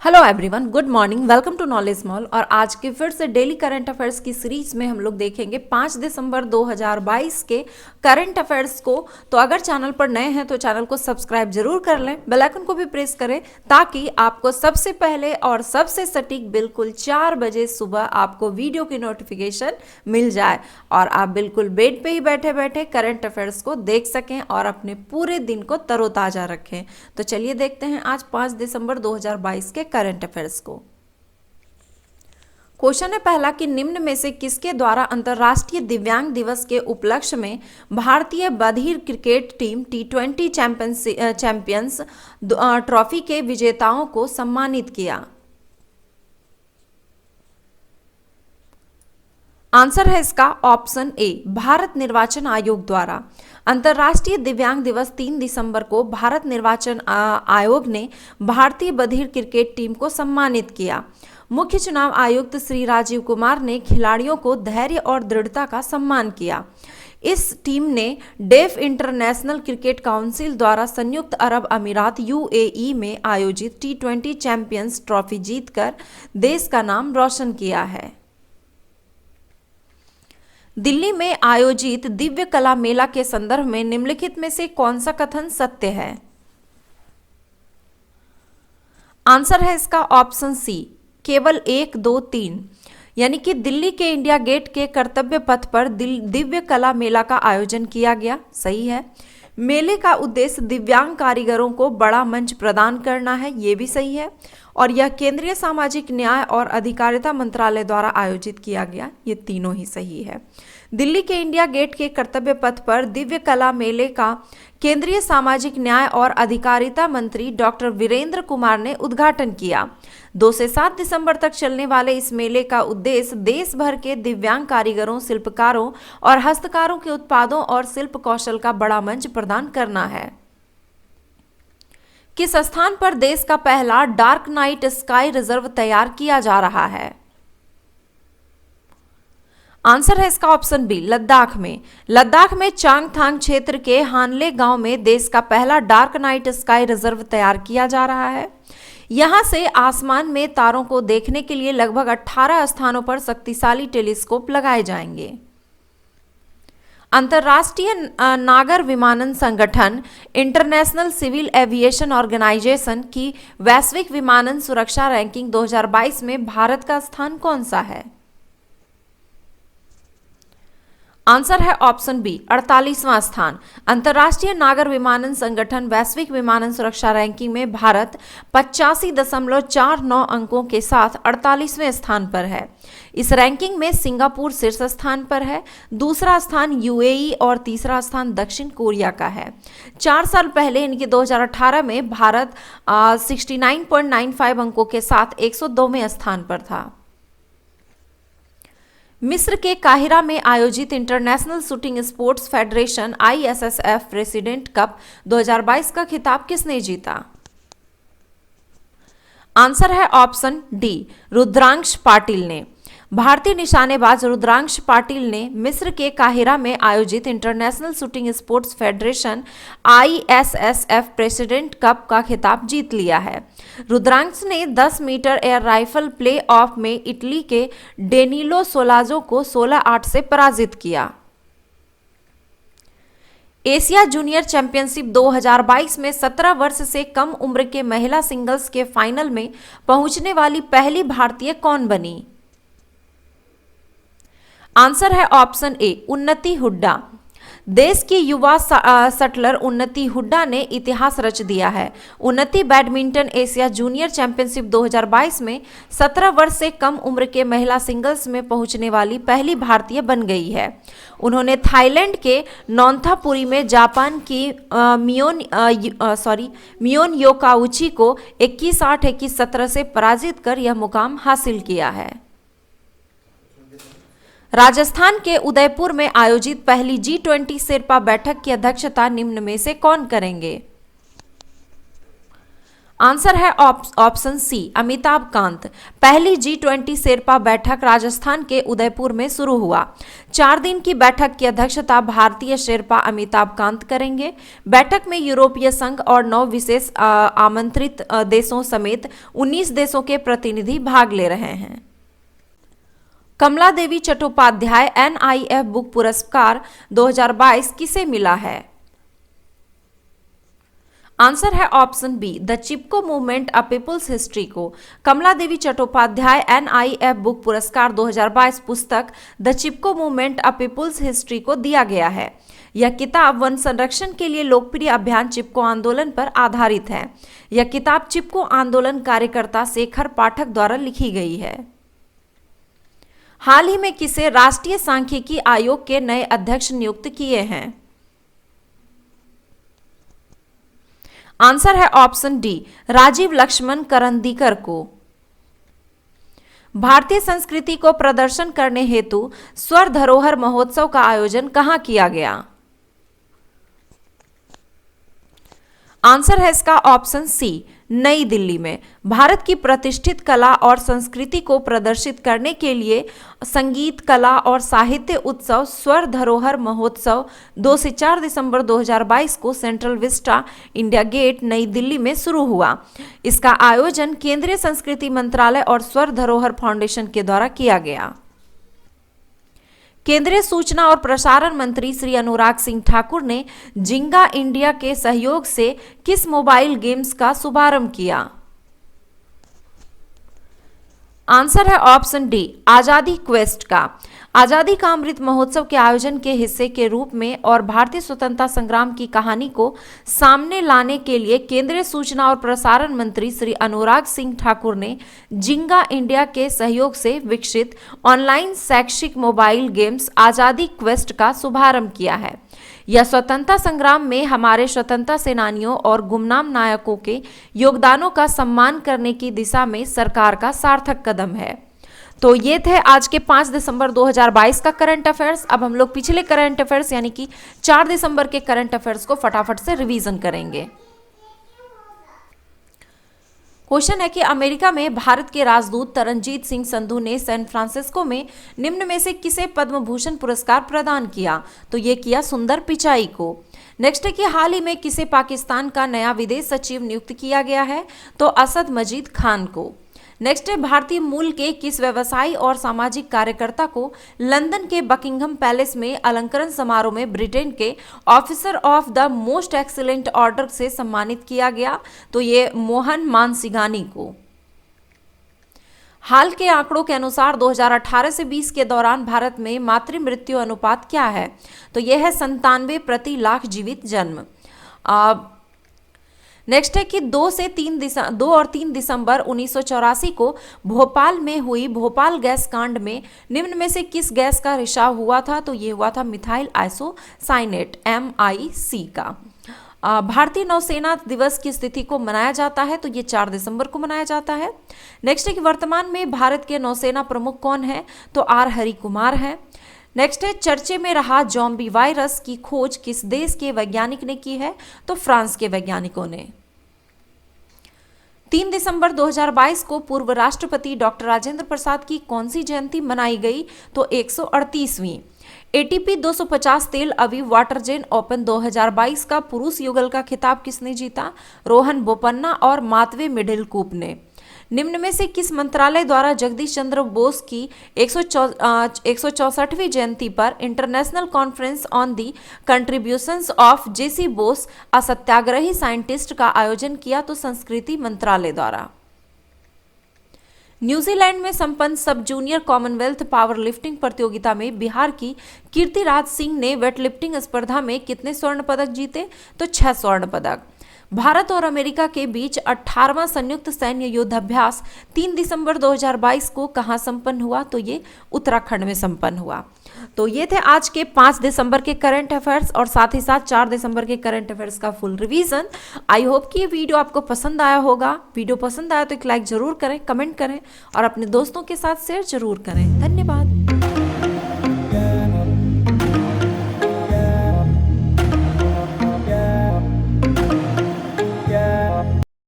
Hello everyone, good morning, welcome to knowledge mall. और आज के फिर से डेली करंट अफेयर्स की सीरीज में हम लोग देखेंगे 5 दिसंबर 2022 के करंट अफेयर्स को। तो अगर चैनल पर नए हैं तो चैनल को सब्सक्राइब जरूर कर लें, बेल आइकन को भी प्रेस करें ताकि आपको सबसे पहले और सबसे सटीक बिल्कुल 4 बजे सुबह आपको वीडियो की नोटिफिकेशन मिल जाए और आप बिल्कुल बेड पे ही बैठे बैठे करंट अफेयर्स को देख सकें और अपने पूरे दिन को तरोताज़ा रखें। तो चलिए देखते हैं आज 5 दिसंबर 2022 के करंट अफेयर्स को। क्वेश्चन है पहला कि निम्न में से किसके द्वारा अंतर्राष्ट्रीय दिव्यांग दिवस के उपलक्ष्य में भारतीय बधिर cricket team T20 champions trophy के विजेताओं को सम्मानित किया। आंसर है इसका ऑप्शन ए, भारत निर्वाचन आयोग द्वारा। अंतर्राष्ट्रीय दिव्यांग दिवस 3 दिसंबर को भारत निर्वाचन आयोग ने भारतीय बधिर क्रिकेट टीम को सम्मानित किया। मुख्य चुनाव आयुक्त श्री राजीव कुमार ने खिलाड़ियों को धैर्य और दृढ़ता का सम्मान किया। इस टीम ने डेफ इंटरनेशनल क्रिकेट काउंसिल द्वारा संयुक्त अरब अमीरात UAE में आयोजित T20 चैंपियंस ट्रॉफी जीतकर देश का नाम रोशन किया है। दिल्ली में आयोजित दिव्य कला मेला के संदर्भ में निम्नलिखित में से कौन सा कथन सत्य है? आंसर है इसका ऑप्शन सी, केवल 1, 2, 3। यानी कि दिल्ली के इंडिया गेट के कर्तव्य पथ पर दिव्य कला मेला का आयोजन किया गया। सही है। मेले का उद्देश्य दिव्यांग कारीगरों को बड़ा मंच प्रदान करना है, ये भी सही है। और यह केंद्रीय सामाजिक न्याय और अधिकारिता मंत्रालय द्वारा आयोजित किया गया, ये तीनों ही सही है। दिल्ली के इंडिया गेट के कर्तव्य पथ पर दिव्य कला मेले का केंद्रीय सामाजिक न्याय और अधिकारिता मंत्री डॉक्टर वीरेंद्र कुमार ने उद्घाटन किया। 2 से 7 दिसंबर तक चलने वाले इस मेले का उद्देश्य देश भर के दिव्यांग कारीगरों, शिल्पकारों और हस्तकारों के उत्पादों और शिल्प कौशल का बड़ा मंच प्रदान करना है। किस स्थान पर देश का पहला डार्क नाइट स्काई रिजर्व तैयार किया जा रहा है? आंसर है इसका ऑप्शन बी, लद्दाख में। लद्दाख में चांगथांग क्षेत्र के हानले गांव में देश का पहला डार्क नाइट स्काई रिजर्व तैयार किया जा रहा है। यहां से आसमान में तारों को देखने के लिए लगभग 18 स्थानों पर शक्तिशाली टेलीस्कोप लगाए जाएंगे। अंतर्राष्ट्रीय नागर विमानन संगठन इंटरनेशनल सिविल एविएशन ऑर्गेनाइजेशन की वैश्विक विमानन सुरक्षा रैंकिंग 2022 में भारत का स्थान कौन सा है? आंसर है ऑप्शन बी, 48वां स्थान। अंतर्राष्ट्रीय नागर विमानन संगठन वैश्विक विमानन सुरक्षा रैंकिंग में भारत 85.49 अंकों के साथ 48वें स्थान पर है। इस रैंकिंग में सिंगापुर शीर्ष स्थान पर है, दूसरा स्थान UAE और तीसरा स्थान दक्षिण कोरिया का है। 4 साल पहले इनके 2018 में भारत 69.95 अंकों के साथ 102वें स्थान पर था। मिस्र के काहिरा में आयोजित international shooting sports federation ISSF president cup 2022 का खिताब किसने जीता? आंसर है ऑप्शन डी, रुद्रांश पाटिल ने। भारतीय निशानेबाज रुद्रांश पाटिल ने मिस्र के काहिरा में आयोजित international shooting sports federation ISSF president cup का खिताब जीत लिया है। रुद्रांश ने 10 metre air rifle play off में इटली के डेनिलो सोलाजो को 16-8 से पराजित किया। एशिया जूनियर चैंपियनशिप 2022 में 17 वर्ष से कम उम्र के महिला सिंगल्स के फाइनल में पहुंचने वाली पहली भारतीय कौन बनी? आंसर है ऑप्शन ए, उन्नति हुड्डा। देश की युवा शटलर उन्नति हुड्डा ने इतिहास रच दिया है। उन्नति बैडमिंटन एशिया जूनियर चैंपियनशिप 2022 में 17 वर्ष से कम उम्र के महिला सिंगल्स में पहुंचने वाली पहली भारतीय बन गई है। उन्होंने थाईलैंड के नोंथापुरी में जापान की मियोन योकाउची को 21-8, 21-17 से पराजित कर यह मुकाम हासिल किया है। राजस्थान के उदयपुर में आयोजित पहली G20 शेरपा बैठक की अध्यक्षता निम्न में से कौन करेंगे? आंसर है ऑप्शन सी अमिताभ कांत। पहली G20 शेरपा बैठक राजस्थान के उदयपुर में शुरू हुआ। 4 दिन की बैठक की अध्यक्षता भारतीय शेरपा अमिताभ कांत करेंगे। बैठक में यूरोपीय संघ और 9 विशेष आमंत्रित देशों समेत 19 देशों के प्रतिनिधि भाग ले रहे हैं। कमला देवी चट्टोपाध्याय NIF बुक पुरस्कार 2022 किसे मिला है? आंसर है option B the Chipko movement a people's history को। कमला देवी चट्टोपाध्याय NIF बुक पुरस्कार 2022 पुस्तक the Chipko movement a people's history को दिया गया है। यह किताब वन संरक्षण के लिए लोकप्रिय अभियान चिपको आंदोलन पर आधारित है। यह किताब चिपको आंदोलन कार्यकर्ता शेखर पाठक द्वारा लिखी गई है। हाल ही में किसे राष्ट्रीय सांख्यिकी आयोग के नए अध्यक्ष नियुक्त किए हैं? आंसर है ऑप्शन डी राजीव लक्ष्मण करंदीकर को। भारतीय संस्कृति को प्रदर्शन करने हेतु स्वर धरोहर महोत्सव का आयोजन कहां किया गया? आंसर है इसका ऑप्शन सी नई दिल्ली में। भारत की प्रतिष्ठित कला और संस्कृति को प्रदर्शित करने के लिए संगीत, कला और साहित्य उत्सव स्वर धरोहर महोत्सव 2 से 4 दिसंबर 2022 को सेंट्रल विस्टा इंडिया गेट नई दिल्ली में शुरू हुआ। इसका आयोजन केंद्रीय संस्कृति मंत्रालय और स्वर धरोहर फाउंडेशन के द्वारा किया गया। केंद्रीय सूचना और प्रसारण मंत्री श्री अनुराग सिंह ठाकुर ने जिंगा इंडिया के सहयोग से किस मोबाइल गेम्स का शुभारंभ किया? आंसर है ऑप्शन डी आजादी क्वेस्ट का। आजादी का अमृत महोत्सव के आयोजन के हिस्से के रूप में और भारतीय स्वतंत्रता संग्राम की कहानी को सामने लाने के लिए केंद्रीय सूचना और प्रसारण मंत्री श्री अनुराग सिंह ठाकुर ने जिंगा इंडिया के सहयोग से विकसित ऑनलाइन शैक्षिक मोबाइल गेम्स आजादी क्वेस्ट का शुभारंभ किया है। यह स्वतंत्रता संग्राम में हमारे स्वतंत्रता सेनानियों और गुमनाम नायकों के योगदानों का सम्मान करने की दिशा में सरकार का सार्थक कदम है। तो ये थे आज के 5 दिसंबर 2022 का करंट अफेयर्स। अब हम लोग पिछले करंट अफेयर्स यानी कि 4 दिसंबर के करंट अफेयर्स को फटाफट से रिवीजन करेंगे। क्वेश्चन है कि अमेरिका में भारत के राजदूत तरनजीत सिंह संधू ने सैन फ्रांसिस्को में निम्न में से किसे पद्म भूषण पुरस्कार प्रदान किया? तो ये किया सुंदर पिचाई को। नेक्स्ट है कि हाल ही में किसे पाकिस्तान का नया विदेश सचिव नियुक्त किया गया है? तो असद मजीद खान को। नेक्स्ट है भारतीय मूल के किस व्यवसायी और सामाजिक कार्यकर्ता को लंदन के बकिंघम पैलेस में अलंकरण समारोह में ब्रिटेन के officer of the most excellent order से सम्मानित किया गया? तो ये मोहन मानसिंघानी को। हाल के आंकड़ों के अनुसार 2018 से 20 के दौरान भारत में मातृ मृत्यु अनुपात क्या है? तो यह है 97 प्रति लाख जीवित जन्म। नेक्स्ट है कि 2 और 3 दिसंबर 1984 को भोपाल में हुई भोपाल गैस कांड में निम्न में से किस गैस का रिसाव हुआ था? तो ये हुआ था मिथाइल आइसोसाइनेट MIC का। भारतीय नौसेना दिवस की स्थिति को मनाया जाता है? तो ये 4 दिसंबर को मनाया जाता है। नेक्स्ट है कि वर्तमान में भारत के नौसेना प्रमुख कौन है? तो R हरिकुमार है। नेक्स्ट है चर्चे में रहा जॉम्बी वायरस की खोज किस देश के वैज्ञानिक ने की है? तो फ्रांस के वैज्ञानिकों ने। 3 दिसंबर 2022 को पूर्व राष्ट्रपति डॉक्टर राजेंद्र प्रसाद की कौन सी जयंती मनाई गई? तो 138वीं। ATP 250 तेल अवीव वाटरजेन ओपन 2022 का पुरुष युगल का खिताब किसने जीता? रोहन बोपन्ना और मातवे मिडिलकूप ने। निम्न में से किस मंत्रालय द्वारा जगदीश चंद्र बोस की 164वीं जयंती पर international conference on the contributions of JC Bose a satyagrahi scientist का आयोजन किया? तो संस्कृति मंत्रालय द्वारा। न्यूजीलैंड में संपन्न सब जूनियर कॉमनवेल्थ पावर लिफ्टिंग प्रतियोगिता में बिहार की कीर्तिराज सिंह ने वेटलिफ्टिंग स्पर्धा में कितने स्वर्ण पदक जीते? तो 6 स्वर्ण पदक। भारत और अमेरिका के बीच 18वां संयुक्त सैन्य युद्धाभ्यास 3 दिसंबर 2022 को कहां संपन्न हुआ? तो ये उत्तराखंड में संपन्न हुआ। तो ये थे आज के 5 दिसंबर के करंट अफेयर्स और साथ ही साथ 4 दिसंबर के करंट अफेयर्स का फुल रिवीजन। आई होप कि ये वीडियो आपको पसंद आया होगा। वीडियो पसंद आया तो एक लाइक जरूर करें, कमेंट करें और अपने दोस्तों के साथ शेयर जरूर करें। धन्यवाद।